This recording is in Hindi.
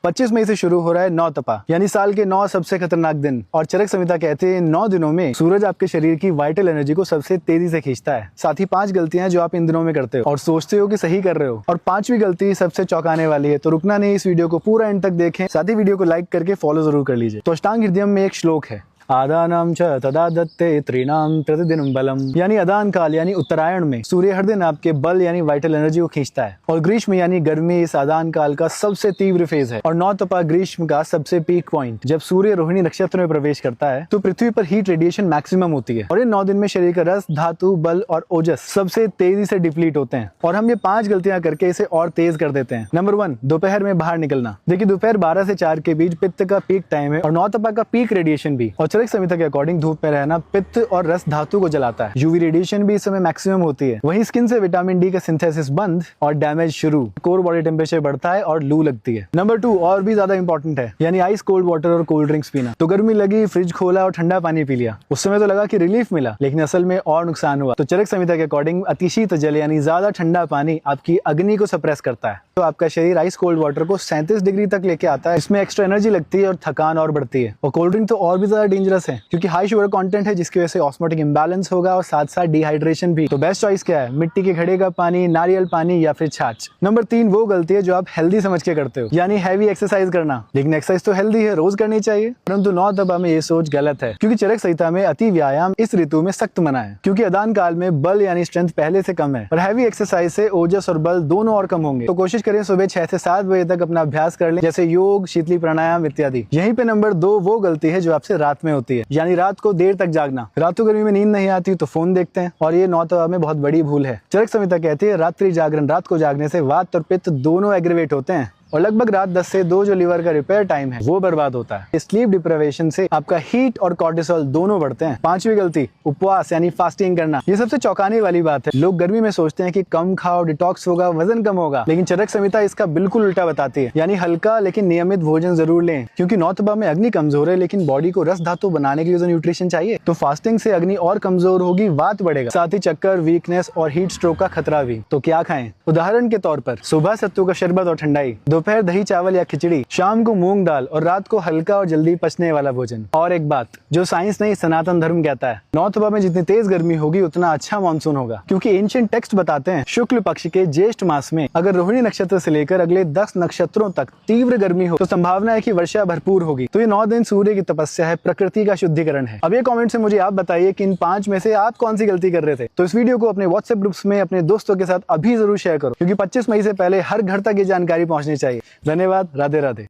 25 मई से शुरू हो रहा है 9 तपा, यानी साल के 9 सबसे खतरनाक दिन। और चरक संहिता कहते हैं 9 दिनों में सूरज आपके शरीर की वाइटल एनर्जी को सबसे तेजी से खींचता है। साथ ही 5 गलतियां जो आप इन दिनों में करते हो और सोचते हो कि सही कर रहे हो, और 5वीं गलती सबसे चौंकाने वाली है। तो रुकना नहीं, इस वीडियो को पूरा एंड तक देखें, साथ ही वीडियो को लाइक करके फॉलो जरूर कर लीजिए। तो अष्टांग हृदयम में एक श्लोक है, आदानाम च तदा दत्ते त्रिनाम प्रतिदिन बलम, यानी अदान काल यानी उत्तरायण में सूर्य हर दिन आपके बल यानी वाइटल एनर्जी को खींचता है। और ग्रीष्म यानी गर्मी इस आदान काल का सबसे तीव्र फेज है। और 9 तपा ग्रीष्म का सबसे पीक पॉइंट। जब सूर्य रोहिणी नक्षत्र में प्रवेश करता है तो पृथ्वी पर हीट रेडिएशन मैक्सिमम होती है, और इन 9 दिन में शरीर का रस, धातु, बल और ओजस सबसे तेजी से डिप्लीट होते हैं। और हम ये 5 गलतियां करके इसे और तेज कर देते हैं। नंबर 1, दोपहर में बाहर निकलना। देखिए, दोपहर 12 से 4 के बीच पित्त का पीक टाइम है और 9 तपा का पीक रेडिएशन भी। और चरक संहिता के अकॉर्डिंग धूप में रहना पित्त और रस धातु को जलाता है। यूवी रेडिएशन भी इस समय मैक्सिमम होती है। वहीं स्किन से विटामिन डी का सिंथेसिस बंद और डैमेज शुरू। कोर बॉडी टेम्परेचर बढ़ता है और लू लगती है। नंबर 2 और भी ज्यादा इंपॉर्टेंट है, यानी आइस कोल्ड वाटर और कोल्ड ड्रिंक्स पीना। तो गर्मी लगी, फ्रिज खोला और ठंडा पानी पी लिया। उस समय तो लगा कि रिलीफ मिला, लेकिन असल में और नुकसान हुआ। तो चरक संहिता के अकॉर्डिंग अतिशीत जल यानी ज्यादा ठंडा पानी आपकी अग्नि को सप्रेस करता है। तो आपका शरीर आइस कोल्ड वाटर को 37 डिग्री तक लेके आता है। इसमें एक्स्ट्रा एनर्जी लगती है और थकान और बढ़ती है। और कोल्ड ड्रिंक तो और भी ज्यादा डेंजरस है, क्योंकि हाई शुगर कंटेंट है, जिसकी वजह से ऑस्मोटिक इंबैलेंस होगा और साथ साथ डिहाइड्रेशन भी। तो बेस्ट चॉइस क्या है? मिट्टी के घड़े का पानी, नारियल पानी या फिर छाछ। नंबर 3 वो गलती है जो आप हेल्दी समझ के करते हो, यानी हैवी एक्सरसाइज करना। लेकिन एक्सरसाइज तो हेल्दी है, रोज करनी चाहिए, परंतु 9 तपा में ये सोच गलत है, क्योंकि चरक संहिता में अति व्यायाम इस ऋतु में सख्त मना है। क्योंकि अदान काल में बल यानी स्ट्रेंथ पहले से कम है, और हैवी एक्सरसाइज से ओजस और बल दोनों और कम होंगे। तो कोशिश करें सुबह 6 से 7 बजे तक अपना अभ्यास कर लें, जैसे योग, शीतली प्राणायाम इत्यादि। यहीं पे नंबर 2 वो गलती है जो आपसे रात में होती है, यानी रात को देर तक जागना। रातों गर्मी में नींद नहीं आती तो फोन देखते हैं, और ये 9 तपा में बहुत बड़ी भूल है। चरक संहिता कहती है रात्रि जागरण, रात को जागने से वात और पित्त दोनों एग्रीवेट होते हैं, और लगभग रात 10 से 2 जो लिवर का रिपेयर टाइम है वो बर्बाद होता है। स्लीप डिप्राइवेशन से आपका हीट और कॉर्टिसोल दोनों बढ़ते हैं। 5वीं गलती, उपवास यानी फास्टिंग करना। ये सबसे चौंकाने वाली बात है। लोग गर्मी में सोचते हैं कि कम खाओ, डिटॉक्स होगा, वजन कम होगा, लेकिन चरक संहिता इसका बिल्कुल उल्टा बताती है। यानी हल्का लेकिन नियमित भोजन जरूर लें, क्योंकि 9 तपा में अग्नि कमजोर है, लेकिन बॉडी को रस धातु बनाने के लिए न्यूट्रिशन चाहिए। तो फास्टिंग से अग्नि और कमजोर होगी, वात बढ़ेगा, साथ ही चक्कर, वीकनेस और हीट स्ट्रोक का खतरा भी। तो क्या खाएं? उदाहरण के तौर पर सुबह सत्तू का शरबत और ठंडाई, दोपहर दही चावल या खिचड़ी, शाम को मूंग दाल, और रात को हल्का और जल्दी पचने वाला भोजन। और एक बात जो साइंस नहीं सनातन धर्म कहता है, 9 तपा में जितनी तेज गर्मी होगी उतना अच्छा मानसून होगा, क्योंकि एंशिएंट टेक्स्ट बताते हैं शुक्ल पक्ष के ज्येष्ठ मास में अगर रोहिणी नक्षत्र से लेकर अगले 10 नक्षत्रों तक तीव्र गर्मी हो तो संभावना है कि वर्षा भरपूर होगी। तो ये 9 दिन सूर्य की तपस्या है, प्रकृति का शुद्धिकरण है। अब ये कमेंट से मुझे आप बताइए कि इन 5 में से आप कौन सी गलती कर रहे थे। तो इस वीडियो को अपने व्हाट्सएप ग्रुप्स में अपने दोस्तों के साथ अभी जरूर शेयर करो, क्योंकि 25 मई से पहले हर घर तक ये जानकारी पहुंचनी चाहिए। धन्यवाद। राधे राधे।